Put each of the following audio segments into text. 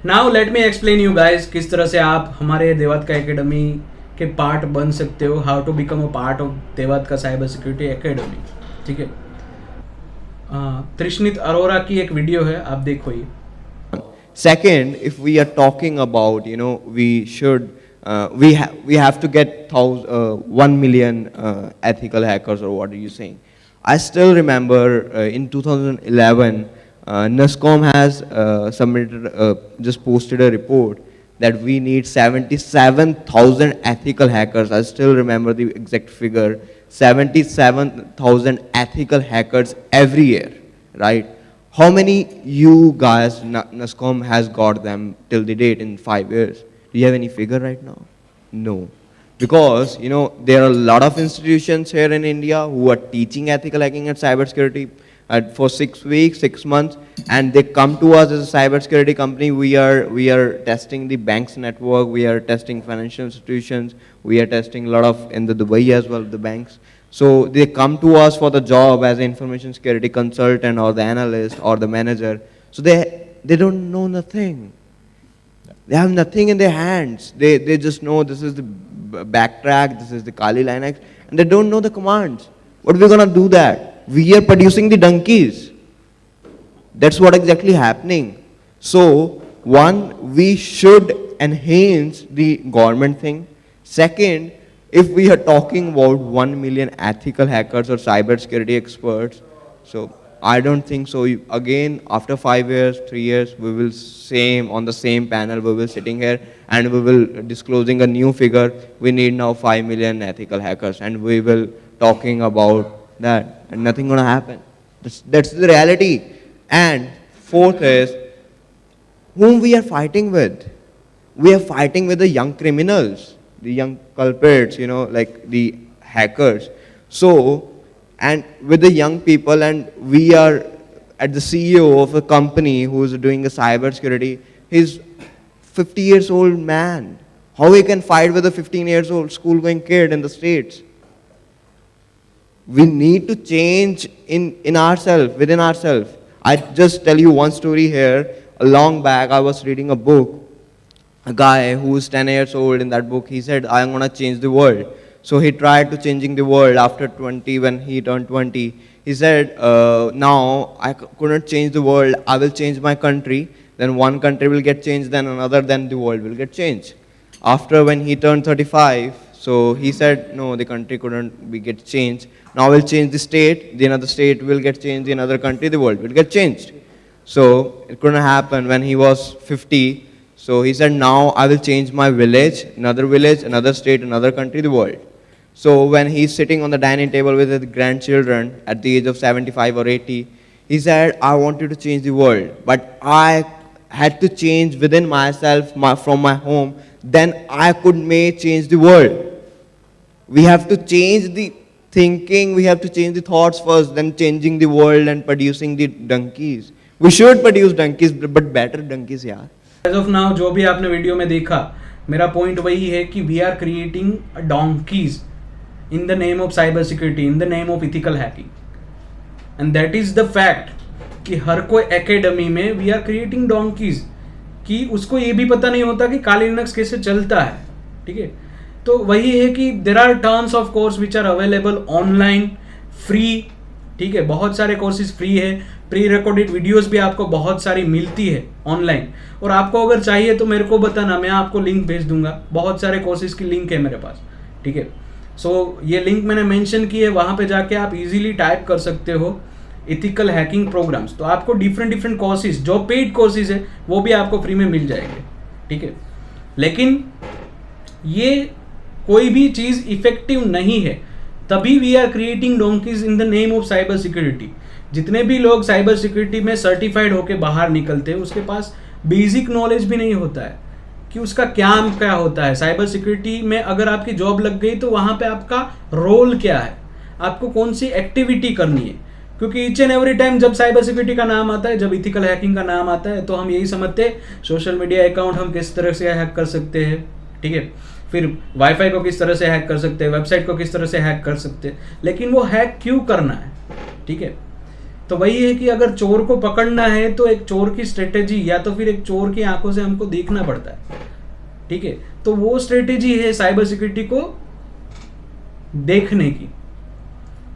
Now let me explain you guys किस तरह से आप हमारे देवात का एकेडमी के पार्ट बन सकते हो, how to become a part of देवात का साइबर सिक्योरिटी एकेडमी। ठीक है, त्रिशनित अरोरा की एक वीडियो है, आप देखो ये। Second, if we are talking about, we should, we have to get 1 million ethical hackers, or what are you saying? I still remember in 2011, NUSCOM has just posted a report that we need 77,000 ethical hackers. I still remember the exact figure, 77,000 ethical hackers every year, right? How many you guys, NUSCOM has got them till the date in 5 years? Do you have any figure right now? No. Because, there are a lot of institutions here in India who are teaching ethical hacking and cybersecurity for 6 weeks, 6 months, and they come to us as a cybersecurity company. We are testing the banks network, we are testing financial institutions, we are testing a lot of in the Dubai as well, the banks. So they come to us for the job as an information security consultant or the analyst or the manager. So they don't know nothing. They have nothing in their hands. They just know this is the backtrack, this is the Kali Linux, and they don't know the commands. What are we going to do that? We are producing the donkeys. That's what exactly happening. So, one, we should enhance the government thing. Second, if we are talking about 1 million ethical hackers or cybersecurity experts, so I don't think so. Again, after 5 years, 3 years, we will on the same panel, we will sitting here and we will disclosing a new figure. We need now 5 million ethical hackers, and we will talking about that, and nothing gonna happen. That's the reality. And fourth is, whom we are fighting with? We are fighting with the young criminals, the young culprits, like the hackers. So, and with the young people, and we are at the CEO of a company who is doing a cyber security. He's 50 years old man. How he can fight with a 15 years old school going kid in the States? We need to change in ourselves, within ourselves. I just tell you one story here. A long back, I was reading a book. A guy who is 10 years old, in that book, he said, I am going to change the world. So he tried to changing the world after 20, when he turned 20. He said, now I couldn't change the world, I will change my country. Then one country will get changed, then another, then the world will get changed. After when he turned 35, so he said, no, the country couldn't get changed. Now we'll change the state, the another state will get changed, the another country, the world will get changed. So it couldn't happen when he was 50. So he said, now I will change my village, another state, another country, the world. So when he's sitting on the dining table with his grandchildren at the age of 75 or 80, he said, I wanted to change the world, but I had to change within myself, from my home, then I could change the world. We have to change the thinking, we have to change the thoughts first, then changing the world and producing the donkeys. We should produce donkeys, but better donkeys, yeah. As of now, जो भी आपने video में देखा, मेरा point वही है कि we are creating donkeys in the name of cyber security, in the name of ethical hacking, and that is the fact कि हर कोई एकेडमी में वी आर क्रिएटिंग donkeys, कि उसको ये भी पता नहीं होता कि काली लिनक्स कैसे चलता है। ठीक है, तो वही है कि there are terms of course which are available online free. ठीक है, बहुत सारे कोर्सेज फ्री है, प्री रिकॉर्डेड वीडियोस भी आपको बहुत सारी मिलती है ऑनलाइन, और आपको अगर चाहिए तो मेरे को बताना, मैं आपको लिंक भेज दूंगा। बहुत सारे कोर्सेज की लिंक है मेरे पास। ठीक है, सो ये लिंक मैंने मेंशन की है, वहाँ पे जाके आप इजीली टाइप कर सकते हो इथिकल हैकिंग प्रोग्राम्स, तो आपको डिफरेंट कोर्सेज, जो पेड कोर्सेज है वो भी आपको फ्री में मिल जाएंगे। ठीक है, लेकिन ये कोई भी चीज़ इफेक्टिव नहीं है, तभी we are creating donkeys in the name of cyber security. जितने भी लोग साइबर सिक्योरिटी में सर्टिफाइड होकर बाहर निकलते हैं, उसके पास बेसिक नॉलेज भी नहीं होता है कि उसका क्या होता है। साइबर सिक्योरिटी में अगर आपकी जॉब लग गई तो वहाँ पे आपका रोल क्या है, आपको कौन सी एक्टिविटी करनी है, क्योंकि ईच एंड एवरी टाइम जब साइबर सिक्योरिटी का नाम आता है, जब इथिकल हैकिंग का नाम आता है, तो हम यही समझते हैं सोशल मीडिया अकाउंट हम किस तरह से हैक कर सकते हैं। ठीक है, फिर वाईफाई को किस तरह से हैक कर सकते हैं, वेबसाइट को किस तरह से हैक कर सकते हैं, लेकिन वो हैक क्यों करना है। ठीक है, तो वही है कि अगर चोर को पकड़ना है तो एक चोर की स्ट्रेटेजी या तो फिर एक चोर की आंखों से हमको देखना पड़ता है, ठीक है। तो वो स्ट्रेटेजी है साइबर सिक्योरिटी को देखने की,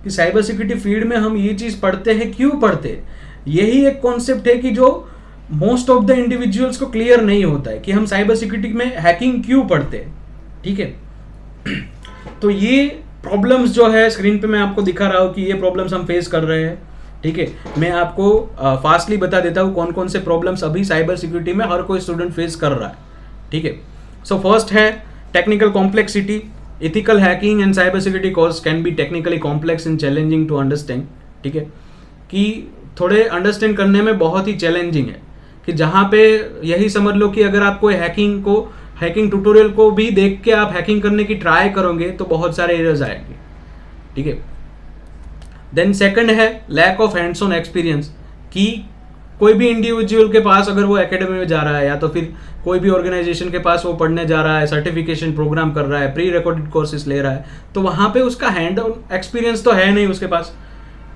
कि साइबर सिक्योरिटी फील्ड में हम ये चीज पढ़ते हैं, क्यों पढ़ते हैं। यही एक कॉन्सेप्ट है कि जो मोस्ट ऑफ द इंडिविजुअल्स को क्लियर नहीं होता है कि हम साइबर सिक्योरिटी में हैकिंग क्यों पढ़ते हैं, ठीक है। तो ये प्रॉब्लम्स जो है स्क्रीन पे मैं आपको दिखा रहा हूँ कि ये प्रॉब्लम्स हम फेस कर रहे हैं, ठीक है। मैं आपको फास्टली बता देता हूँ कौन कौन से प्रॉब्लम्स अभी साइबर सिक्योरिटी में हर कोई स्टूडेंट फेस कर रहा है, ठीक है। सो फर्स्ट है technical complexity. Ethical hacking and cyber security course can be technically complex and challenging to understand, ठीक है, कि थोड़े अंडरस्टैंड करने में बहुत ही चैलेंजिंग है। कि जहाँ पे यही समझ लो कि अगर आप कोई हैकिंग ट्यूटोरियल को भी देख के आप हैकिंग करने की ट्राई करोगे तो बहुत सारे एरर्स आएंगे, ठीक है। देन सेकंड है lack of hands on experience, कि कोई भी इंडिविजुअल के पास अगर वो एकेडमी में जा रहा है या तो फिर कोई भी ऑर्गेनाइजेशन के पास वो पढ़ने जा रहा है, सर्टिफिकेशन प्रोग्राम कर रहा है, प्री रिकॉर्डेड कोर्सेज ले रहा है, तो वहाँ पे उसका हैंड ऑन एक्सपीरियंस तो है नहीं उसके पास,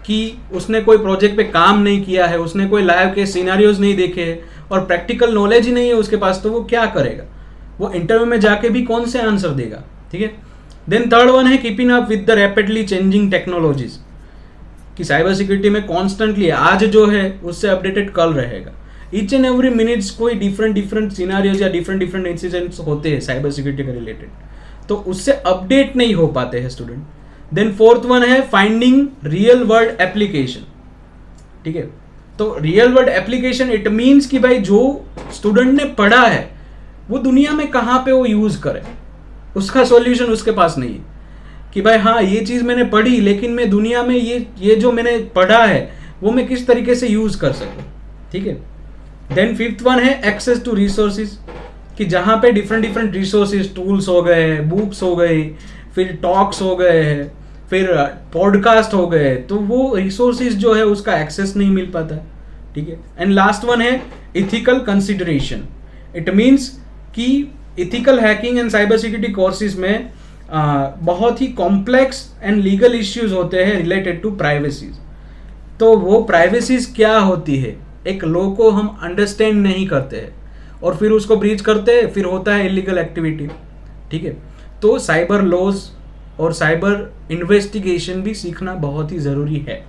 कि उसने कोई प्रोजेक्ट पे काम नहीं किया है, उसने कोई लाइव के सिनेरियोज नहीं देखे हैं और प्रैक्टिकल नॉलेज ही नहीं है उसके पास, तो वो क्या करेगा, वो इंटरव्यू में जाके भी कौन से आंसर देगा, ठीक है। देन थर्ड वन है keeping up with the rapidly changing technologies, कि साइबर सिक्योरिटी में कॉन्स्टेंटली आज जो है उससे अपडेटेड कल रहेगा। ईच एंड एवरी मिनट्स कोई डिफरेंट सिनेरियोज या डिफरेंट इंसिडेंट्स होते हैं साइबर सिक्योरिटी के रिलेटेड, तो उससे अपडेट नहीं हो पाते हैं स्टूडेंट। देन फोर्थ वन है फाइंडिंग रियल वर्ल्ड एप्लीकेशन, ठीक है। तो real world application it means कि भाई जो स्टूडेंट ने पढ़ा है वो दुनिया में कहाँ पे वो यूज करे, उसका सॉल्यूशन उसके पास नहीं है। कि भाई हाँ ये चीज मैंने पढ़ी लेकिन मैं दुनिया में ये जो मैंने पढ़ा है वो मैं किस तरीके से यूज कर सकूं, ठीक है। देन फिफ्थ वन है एक्सेस टू रिसोर्सेज, कि जहाँ पे डिफरेंट रिसोर्सेज, टूल्स हो गए, बुक्स हो गए, फिर टॉक्स हो गए, फिर पॉडकास्ट हो गए, तो वो रिसोर्सेज जो है उसका एक्सेस नहीं मिल पाता, ठीक है। एंड लास्ट वन है इथिकल कंसिडरेशन। इट मीन्स कि ethical hacking and cyber security courses में बहुत ही कॉम्प्लेक्स एंड लीगल इश्यूज होते हैं रिलेटेड टू प्राइवेसीज। तो वो प्राइवेसीज क्या होती है, एक लॉ को हम अंडरस्टैंड नहीं करते हैं और फिर उसको ब्रीच करते हैं, फिर होता है इलीगल एक्टिविटी, ठीक है। तो साइबर लॉज और साइबर इन्वेस्टिगेशन भी सीखना बहुत ही जरूरी है।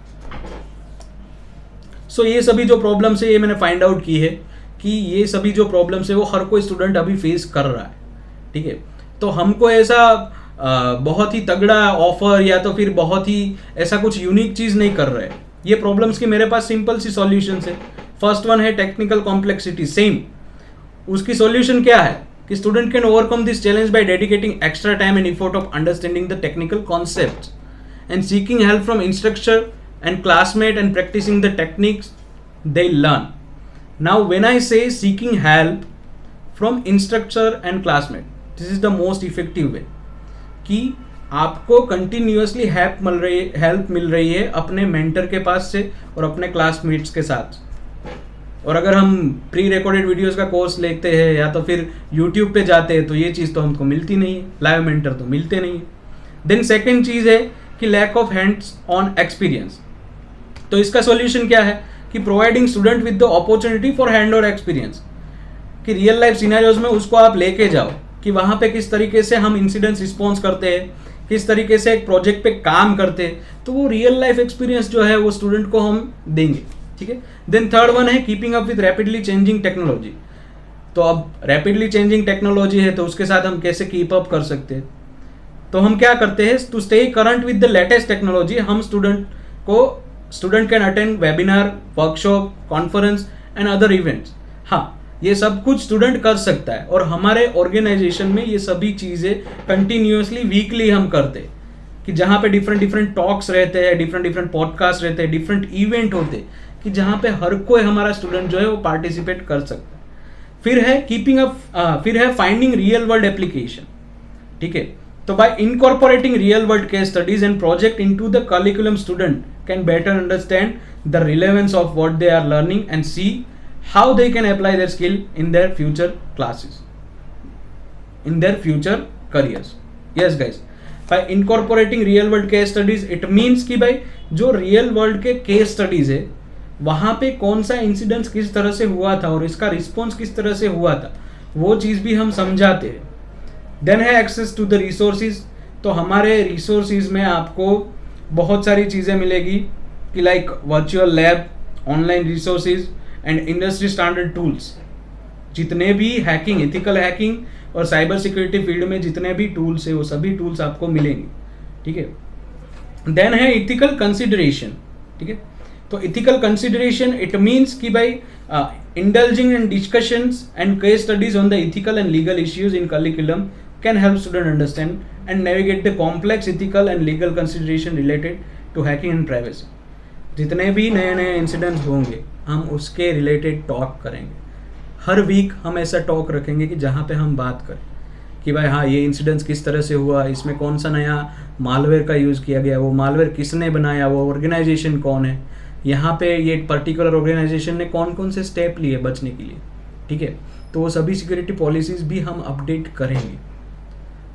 सो ये सभी जो प्रॉब्लम्स है ये मैंने फाइंड आउट की है कि ये सभी जो प्रॉब्लम्स है वो हर कोई स्टूडेंट अभी फेस कर रहा है, ठीक है। तो हमको ऐसा बहुत ही तगड़ा ऑफर या तो फिर बहुत ही ऐसा कुछ यूनिक चीज नहीं कर रहे हैं। ये प्रॉब्लम्स की मेरे पास सिंपल सी सॉल्यूशंस है। फर्स्ट वन है टेक्निकल कॉम्प्लेक्सिटी, सेम उसकी सॉल्यूशन क्या है कि student can overcome this challenge by dedicating extra time and effort of understanding the technical concepts and seeking help from instructor and classmate and practicing the techniques they learn. Now when I say seeking help from instructor and classmate, this is the most effective way कि आपको continuously help मिल रही है अपने mentor के पास से और अपने classmates के साथ। और अगर हम प्री रिकॉर्डेड वीडियोस का कोर्स लेते हैं या तो फिर यूट्यूब पे जाते हैं तो ये चीज़ तो हमको मिलती नहीं है, लाइव मेंटर तो मिलते नहीं है। देन सेकेंड चीज़ है कि lack of hands on experience. तो इसका सॉल्यूशन क्या है कि providing student with the opportunity for hand और एक्सपीरियंस, कि रियल लाइफ सिनेरियोज में उसको आप लेके जाओ कि वहाँ पे किस तरीके से हम इंसिडेंट्स रिस्पॉन्स करते हैं, किस तरीके से एक प्रोजेक्ट पे काम करते हैं, तो वो रियल लाइफ एक्सपीरियंस जो है वो स्टूडेंट को हम देंगे, ठीक है। देन थर्ड वन है keeping up with rapidly changing technology. तो अब रैपिडली चेंजिंग टेक्नोलॉजी है तो उसके साथ हम कैसे कीप अप कर सकते हैं, तो हम क्या करते हैं to stay current with the latest technology, हम student can attend webinar, workshop, conference and other events. हाँ, ये सब कुछ स्टूडेंट कर सकता है और हमारे ऑर्गेनाइजेशन में ये सभी चीज़ें कंटिन्यूसली वीकली हम करते हैं कि जहाँ पे डिफरेंट टॉक्स रहते हैं, डिफरेंट पॉडकास्ट रहते हैं, डिफरेंट इवेंट होते हैं कि जहाँ पे हर कोई हमारा स्टूडेंट जो है वो पार्टिसिपेट कर सकता है। फिर है फिर है फाइंडिंग रियल वर्ल्ड एप्लीकेशन, ठीक है। तो by incorporating real world case studies and project into the curriculum, student can better understand the relevance of what they are learning and see how they can apply their skill in their future classes, in their future careers. Yes guys, by incorporating real world case studies, it means कि भाई जो real world के case studies है वहाँ पे कौन सा incidence किस तरह से हुआ था और इसका रिस्पॉन्स किस तरह से हुआ था, वो चीज़ भी हम समझाते हैं। देन है एक्सेस टू द रिसोर्सेज। तो हमारे रिसोर्सेज में आपको बहुत सारी चीज़ें मिलेगी कि like virtual lab, online resources and industry standard tools. जितने भी हैकिंग, एथिकल हैकिंग और साइबर सिक्योरिटी फील्ड में जितने भी टूल्स है वो सभी टूल्स आपको मिलेंगे, ठीक है। देन है इथिकल कंसिडरेशन, ठीक है। तो इथिकल कंसिडरेशन इट मीन्स कि भाई indulging in discussions and case studies on the ethical and legal issues in curriculum can help student understand and navigate the complex ethical and legal consideration related to hacking and privacy. जितने भी नए नए incidents होंगे हम उसके related talk करेंगे। हर week हम ऐसा टॉक रखेंगे कि जहाँ पे हम बात करें कि भाई हाँ ये इंसिडेंट्स किस तरह से हुआ, इसमें कौन सा नया मालवेयर का यूज़ किया गया, वो मालवेयर किसने बनाया, वो ऑर्गेनाइजेशन कौन है, यहाँ पे ये पर्टिकुलर ऑर्गेनाइजेशन ने कौन कौन से स्टेप लिए बचने के लिए, ठीक है। तो वो सभी सिक्योरिटी पॉलिसीज़ भी हम अपडेट करेंगे।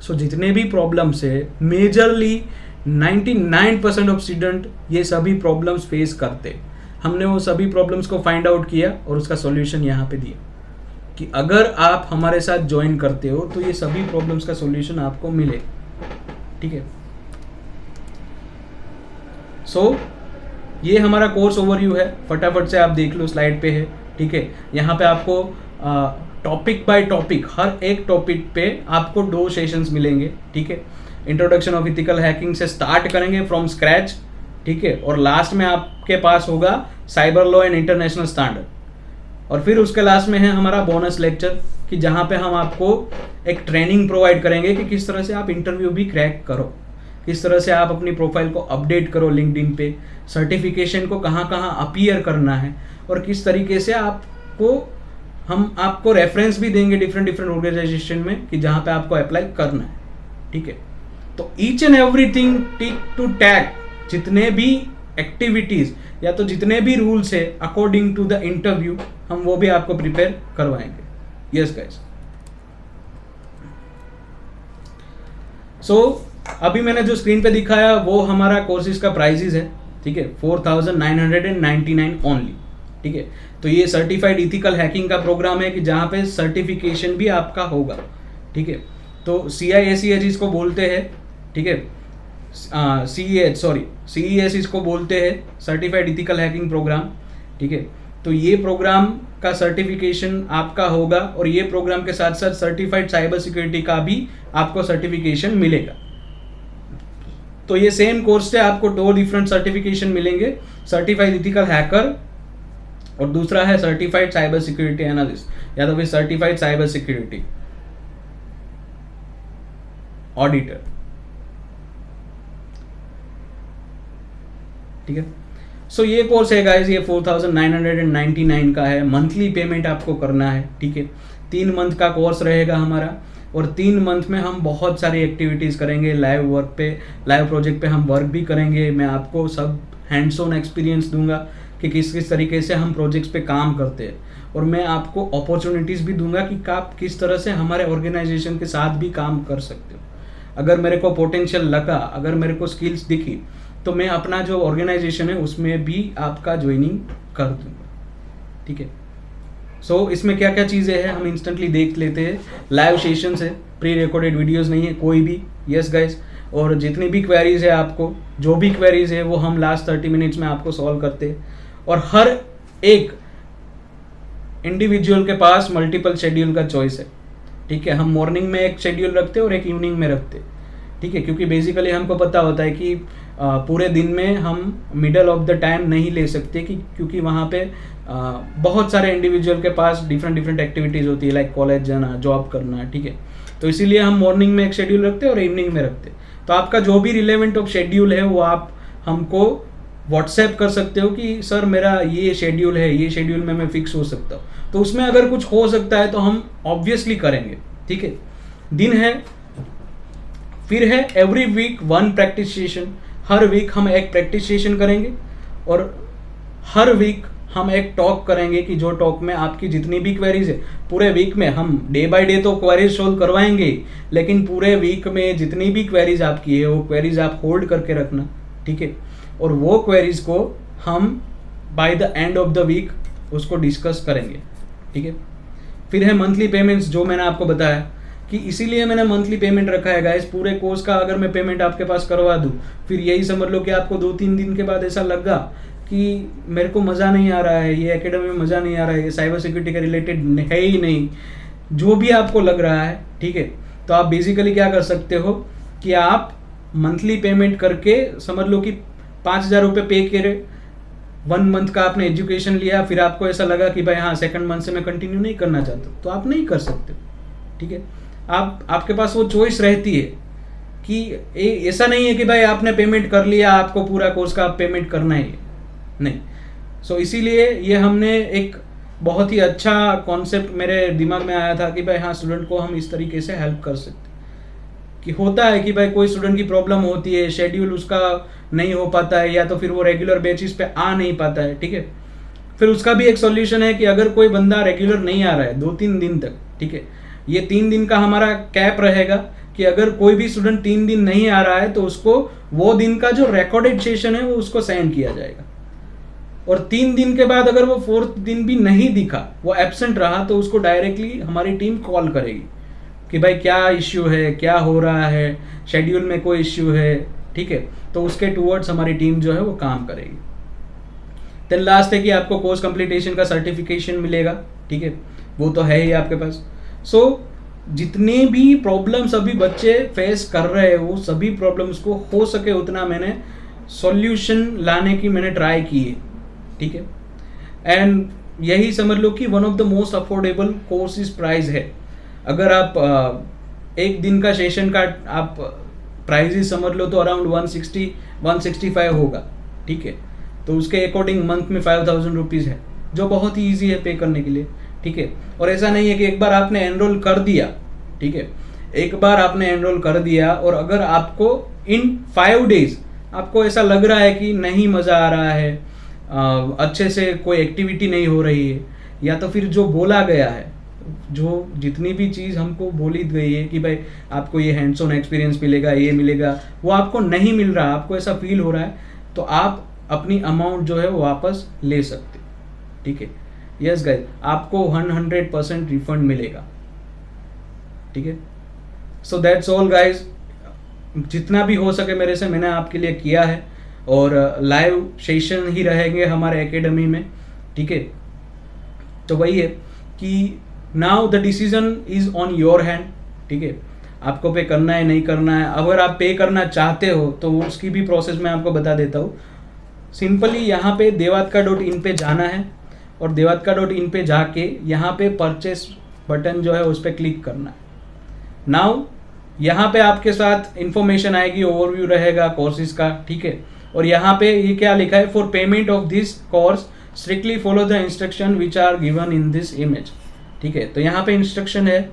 सो जितने भी प्रॉब्लम्स है मेजरली 99% ऑफ स्टूडेंट ये सभी प्रॉब्लम्स फेस करते। हमने वो सभी प्रॉब्लम्स को फाइंड आउट किया और उसका सॉल्यूशन यहाँ पे दिया कि अगर आप हमारे साथ ज्वाइन करते हो तो ये सभी प्रॉब्लम्स का सॉल्यूशन आपको मिले, ठीक है। सो ये हमारा कोर्स ओवरव्यू है, फटाफट से आप देख लो, स्लाइड पे है, ठीक है। यहाँ पे आपको टॉपिक बाय टॉपिक, हर एक टॉपिक पे आपको 2 सेशंस मिलेंगे, ठीक है। इंट्रोडक्शन ऑफ इथिकल हैकिंग से स्टार्ट करेंगे फ्रॉम स्क्रैच, ठीक है, और लास्ट में आपके पास होगा cyber law and international standard. और फिर उसके लास्ट में है हमारा बोनस लेक्चर कि जहाँ पे हम आपको एक ट्रेनिंग प्रोवाइड करेंगे कि किस तरह से आप इंटरव्यू भी क्रैक करो, किस तरह से आप अपनी प्रोफाइल को अपडेट करो लिंक्डइन पे, सर्टिफिकेशन को कहाँ कहाँ अपीयर करना है और किस तरीके से हम आपको रेफरेंस भी देंगे डिफरेंट ऑर्गेनाइजेशन में कि जहाँ पे आपको अप्लाई करना है, ठीक है। तो each and everything tick two tag, जितने भी एक्टिविटीज या तो जितने भी रूल्स है अकॉर्डिंग टू द इंटरव्यू हम वो भी आपको प्रिपेयर करवाएंगे। Yes guys. सो अभी मैंने जो स्क्रीन पे दिखाया वो हमारा कोर्सेज का प्राइसेस है, ठीक है, 4999 ओनली, ठीक है। तो ये सर्टिफाइड इथिकल हैकिंग का प्रोग्राम है कि जहाँ पे सर्टिफिकेशन भी आपका होगा, ठीक है। तो CISEH इसको बोलते हैं, ठीक है, CES इसको बोलते हैं सर्टिफाइड इथिकल हैकिंग प्रोग्राम, ठीक है। तो ये प्रोग्राम का सर्टिफिकेशन आपका होगा और ये प्रोग्राम के साथ साथ सर्टिफाइड साइबर सिक्योरिटी का भी आपको सर्टिफिकेशन मिलेगा। तो ये सेम कोर्स से आपको 2 डिफरेंट सर्टिफिकेशन मिलेंगे, सर्टिफाइड इथिकल हैकर और दूसरा है सर्टिफाइड साइबर सिक्योरिटी एनालिस्ट या तो फिर सर्टिफाइड साइबर सिक्योरिटी ऑडिटर, ठीक है। सो ये कोर्स है गाइस, ये 4999 का है, मंथली पेमेंट आपको करना है, ठीक है। 3 मंथ का कोर्स रहेगा हमारा और 3 मंथ में हम बहुत सारी एक्टिविटीज़ करेंगे, लाइव प्रोजेक्ट पे हम वर्क भी करेंगे। मैं आपको सब हैंड्स ऑन एक्सपीरियंस दूंगा कि किस किस तरीके से हम प्रोजेक्ट्स पे काम करते हैं और मैं आपको अपॉर्चुनिटीज़ भी दूंगा कि आप किस तरह से हमारे ऑर्गेनाइजेशन के साथ भी काम कर सकते हो। अगर मेरे को पोटेंशियल लगा, अगर मेरे को स्किल्स दिखी तो मैं अपना जो ऑर्गेनाइजेशन है उसमें भी आपका ज्वाइनिंग कर दूंगा, ठीक है। सो इसमें क्या क्या चीज़ें हैं हम इंस्टेंटली देख लेते हैं। लाइव सेशंस है, प्री रिकॉर्डेड वीडियोस नहीं है कोई भी, यस गाइस। और जितनी भी क्वेरीज है, आपको जो भी क्वेरीज है वो हम लास्ट 30 मिनट्स में आपको सॉल्व करते हैं। और हर एक इंडिविजुअल के पास मल्टीपल शेड्यूल का चॉइस है, ठीक है। हम मॉर्निंग में एक शेड्यूल रखते हैं और एक इवनिंग में रखते हैं, ठीक है, क्योंकि बेसिकली हमको पता होता है कि पूरे दिन में हम मिडल ऑफ द टाइम नहीं ले सकते क्योंकि वहाँ पे बहुत सारे इंडिविजुअल के पास डिफरेंट एक्टिविटीज़ होती है, लाइक कॉलेज जाना, जॉब करना, ठीक है। तो इसीलिए हम मॉर्निंग में एक शेड्यूल रखते हैं और इवनिंग में रखते हैं। तो आपका जो भी रिलेवेंट ऑफ शेड्यूल है वो आप हमको व्हाट्सएप कर सकते हो कि सर मेरा ये शेड्यूल है, ये शेड्यूल में मैं फिक्स हो सकता हूँ। तो उसमें अगर कुछ हो सकता है तो हम ऑब्वियसली करेंगे, ठीक है। दिन है, फिर है एवरी वीक 1 प्रैक्टिस सेशन। हर वीक हम एक प्रैक्टिस सेशन करेंगे और हर वीक हम एक टॉक करेंगे कि जो टॉक में आपकी जितनी भी क्वेरीज है, पूरे वीक में हम डे बाय डे तो क्वेरीज सोल्व करवाएंगे, लेकिन पूरे वीक में जितनी भी क्वेरीज आपकी है वो क्वेरीज आप होल्ड करके रखना, ठीक है। और वो क्वेरीज को हम by the end of the week उसको डिस्कस करेंगे, ठीक है। फिर है मंथली पेमेंट्स, जो मैंने आपको बताया कि इसीलिए मैंने मंथली पेमेंट रखा है गाइस। पूरे कोर्स का अगर मैं पेमेंट आपके पास करवा दूं, फिर यही समझ लो कि आपको 2-3 दिन के बाद ऐसा लगा कि मेरे को मज़ा नहीं आ रहा है, ये एकेडमी में मज़ा नहीं आ रहा है, ये साइबर सिक्योरिटी का रिलेटेड है ही नहीं, जो भी आपको लग रहा है, ठीक है, तो आप बेसिकली क्या कर सकते हो कि आप मंथली पेमेंट करके समझ लो कि 5,000 रुपये पे करे, 1 मंथ का आपने एजुकेशन लिया, फिर आपको ऐसा लगा कि भाई हाँ सेकंड मंथ से मैं कंटिन्यू नहीं करना चाहता, तो आप नहीं कर सकते, ठीक है। आपके पास वो चॉइस रहती है कि ऐसा नहीं है कि भाई आपने पेमेंट कर लिया, आपको पूरा कोर्स का पेमेंट करना ही है, नहीं। सो इसीलिए ये हमने एक बहुत ही अच्छा कॉन्सेप्ट मेरे दिमाग में आया था कि भाई हाँ स्टूडेंट को हम इस तरीके से हेल्प कर सकते, कि होता है कि भाई कोई स्टूडेंट की प्रॉब्लम होती है, शेड्यूल उसका नहीं हो पाता है, या तो फिर वो रेगुलर बेसिस पे आ नहीं पाता है, ठीक है। फिर उसका भी एक सॉल्यूशन है कि अगर कोई बंदा रेगुलर नहीं आ रहा है 2-3 दिन तक, ठीक है, ये 3 दिन का हमारा कैप रहेगा कि अगर कोई भी स्टूडेंट 3 दिन नहीं आ रहा है तो उसको वो दिन का जो रिकॉर्डेड सेशन है वो उसको सेंड किया जाएगा, और 3 दिन के बाद अगर वो 4th दिन भी नहीं दिखा, वो एब्सेंट रहा, तो उसको डायरेक्टली हमारी टीम कॉल करेगी कि भाई क्या इश्यू है, क्या हो रहा है, शेड्यूल में कोई इश्यू है, ठीक है, तो उसके टूवर्ड्स हमारी टीम जो है वो काम करेगी। देन लास्ट है कि आपको कोर्स कंप्लीटेशन का सर्टिफिकेशन मिलेगा, ठीक है, वो तो है ही आपके पास। सो जितने भी प्रॉब्लम्स अभी बच्चे फेस कर रहे हैं, वो सभी प्रॉब्लम्स को हो सके उतना मैंने सॉल्यूशन लाने की मैंने ट्राई की है, ठीक है। एंड यही समझ लो कि one of the most affordable courses price है। अगर आप एक दिन का सेशन का आप प्राइजेस समझ लो तो अराउंड 160-165 होगा, ठीक है, तो उसके अकॉर्डिंग मंथ में 5,000 रुपीज़ है, जो बहुत ही ईजी है पे करने के लिए, ठीक है। और ऐसा नहीं है कि एक बार आपने एनरोल कर दिया, ठीक है, एक बार आपने एनरोल कर दिया और अगर आपको इन 5 डेज आपको ऐसा लग रहा है कि नहीं मज़ा आ रहा है, अच्छे से कोई एक्टिविटी नहीं हो रही है, या तो फिर जो बोला गया है, जो जितनी भी चीज़ हमको बोली गई है कि भाई आपको ये हैंड्स ऑन एक्सपीरियंस मिलेगा, ये मिलेगा, वो आपको नहीं मिल रहा, आपको ऐसा फील हो रहा है, तो आप अपनी अमाउंट जो है वो वापस ले सकते, ठीक है। यस गाइस, आपको 100% रिफंड मिलेगा, ठीक है। सो दैट्स ऑल गाइस, जितना भी हो सके मेरे से मैंने आपके लिए किया है, और लाइव सेशन ही रहेंगे हमारे एकेडमी में, ठीक है। तो वही है कि now the decision is on your hand, ठीक है, आपको पे करना है नहीं करना है। अगर आप पे करना चाहते हो तो उसकी भी प्रोसेस मैं आपको बता देता हूँ। सिंपली यहाँ पे devatka.in पे जाना है, और devatka.in पे जाके यहाँ पे परचेस बटन जो है उस पर क्लिक करना है। नाउ यहाँ पे आपके साथ इंफॉर्मेशन आएगी, ओवरव्यू रहेगा कोर्सेज का, ठीक है, और यहाँ पे ये क्या लिखा है, for payment of this course strictly follow the instruction which are given in this image, ठीक है। तो यहाँ पे इंस्ट्रक्शन है,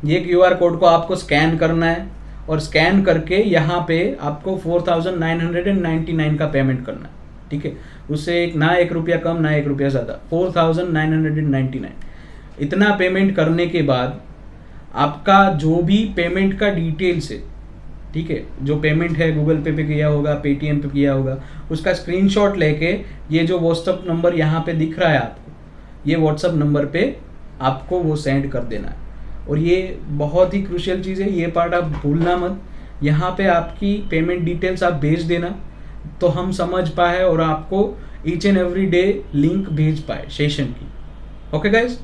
ये QR कोड को आपको स्कैन करना है, और स्कैन करके यहाँ पे आपको 4,999 का पेमेंट करना है, ठीक है। उससे ना 1 रुपया कम ना 1 रुपया ज़्यादा, 4,999 इतना पेमेंट करने के बाद आपका जो भी पेमेंट का डिटेल्स है, ठीक है, जो पेमेंट है गूगल पे किया होगा, पेटीएम पे किया होगा, उसका स्क्रीनशॉट लेके ये जो व्हाट्सअप नंबर यहाँ पे दिख रहा है आपको, ये व्हाट्सअप नंबर पे आपको वो सेंड कर देना है। और ये बहुत ही क्रूशियल चीज़ है, ये पार्ट आप भूलना मत। यहाँ पे आपकी पेमेंट डिटेल्स आप भेज देना, तो हम समझ पाए और आपको each and every day link भेज पाए सेशन की। Okay guys.